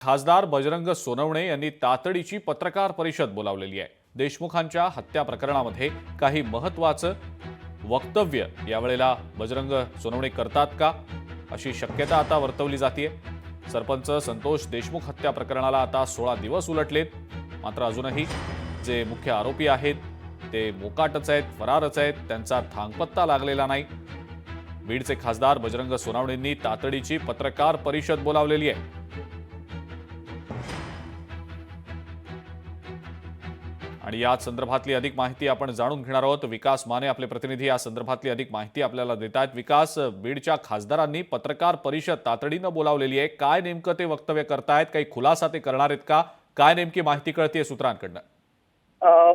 खासदार बजरंग सोनवणे यांनी तातडीची पत्रकार परिषद बोलावलेली आहे। देशमुखांच्या हत्या प्रकरणामध्ये काही महत्त्वाचं वक्तव्य यावेळेला बजरंग सोनवणे करतात का अशी शक्यता आता वर्तवली जाते। सरपंच संतोष देशमुख हत्या प्रकरणाला आता 16 दिवस उलटलेत, मात्र अजूनही जे मुख्य आरोपी आहेत ते मोकाटच आहेत, फरारच आहेत, त्यांचा थांगपत्ता लागलेला नाही। बीडचे खासदार बजरंग सोनवणेंनी तातडीची पत्रकार परिषद बोलावलेली आहे। आणि या संदर्भातली अधिक माहिती आपण जाणून घेणार आहोत। विकास माने आपले प्रतिनिधी या संदर्भातली अधिक माहिती आपल्याला देतात। विकास, बीडच्या खासदारांनी पत्रकार परिषद तातडीनं बोलावलेली आहे, काय नेमकं ते वक्तव्य करतायत, काही खुलासा ते करणार आहेत का, काय नेमकी माहिती कळतेय सूत्रांकडनं?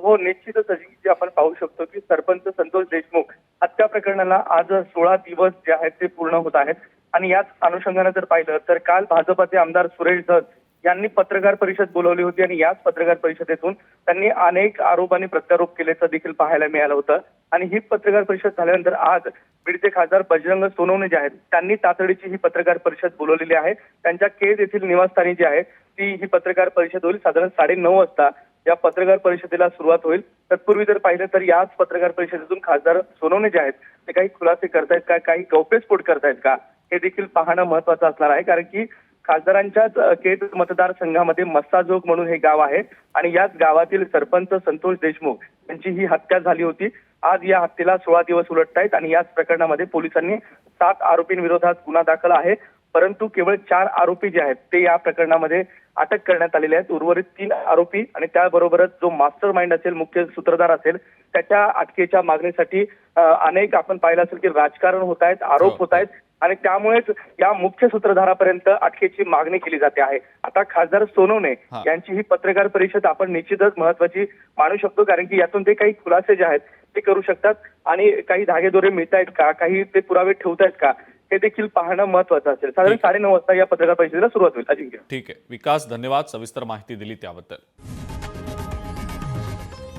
हो, निश्चितच जे आपण पाहू शकतो की सरपंच संतोष देशमुख हत्या प्रकरणाला आज 16 दिवस जे आहेत ते पूर्ण होत आहेत। आणि याच अनुषंगाने जर पाहिलं तर काल भाजपचे आमदार सुरेश धस यांनी पत्रकार परिषद बोलवली होती आणि याच पत्रकार परिषदेतून त्यांनी अनेक आरोप आणि प्रत्यारोप केल्याचं देखील पाहायला मिळालं होतं। आणि ही पत्रकार परिषद झाल्यानंतर आज बीडचे खासदार बजरंग सोनवणे जे आहेत त्यांनी तातडीची ही पत्रकार परिषद बोलवलेली आहे। त्यांच्या केज येथील निवासस्थानी जी आहे ती ही पत्रकार परिषद होईल। साधारण 9:30 वाजता या पत्रकार परिषदेला सुरुवात होईल। तत्पूर्वी जर पाहिलं तर याच पत्रकार परिषदेतून खासदार सोनवणे जे आहेत ते काही खुलासे करतायत का, काही गौप्यस्फोट करतायत का, हे देखील पाहणं महत्त्वाचं असणार आहे। कारण की खासदारांच्याच केज मतदारसंघामध्ये मस्साजोग म्हणून हे गाव आहे आणि याच गावातील सरपंच संतोष देशमुख यांची ही हत्या झाली होती। आज या हत्येला 16 दिवस उलटत आहेत आणि याच प्रकरणामध्ये पोलिसांनी 7 आरोपींविरोधात गुन्हा दाखल आहे, परंतु केवळ 4 आरोपी जे आहेत ते या प्रकरणामध्ये अटक करण्यात आलेले आहेत। उर्वरित 3 आरोपी आणि त्याबरोबरच जो मास्टर माइंड असेल, मुख्य सूत्रधार असेल, त्याच्या अटकेच्या मागणीसाठी अनेक आपण पाहिलं असेल की राजकारण होत आहेत, आरोप होत आहेत आणि त्यामुळेच या मुख्य सूत्रधारापर्यंत अटकेची मागणी केली जाते आहे। आता खासदार सोनवणे यांची ही पत्रकार परिषद आपण निश्चितच महत्त्वाची मानू शकतो, कारण की यातून ते काही खुलासे जे आहेत ते करू शकतात आणि काही धागेदोरे मिळतायत का, काही ते पुरावे ठेवतायत का, हे देखील पाहणं महत्त्वाचं असेल। साधारण 9:30 वाजता या पत्रकार परिषदेला सुरुवात होईल। अजिंक्य, ठीक आहे विकास, धन्यवाद सविस्तर माहिती दिली त्याबद्दल।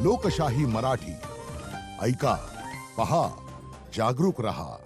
लोकशाही मराठी ऐका, पहा, जागरूक रहा।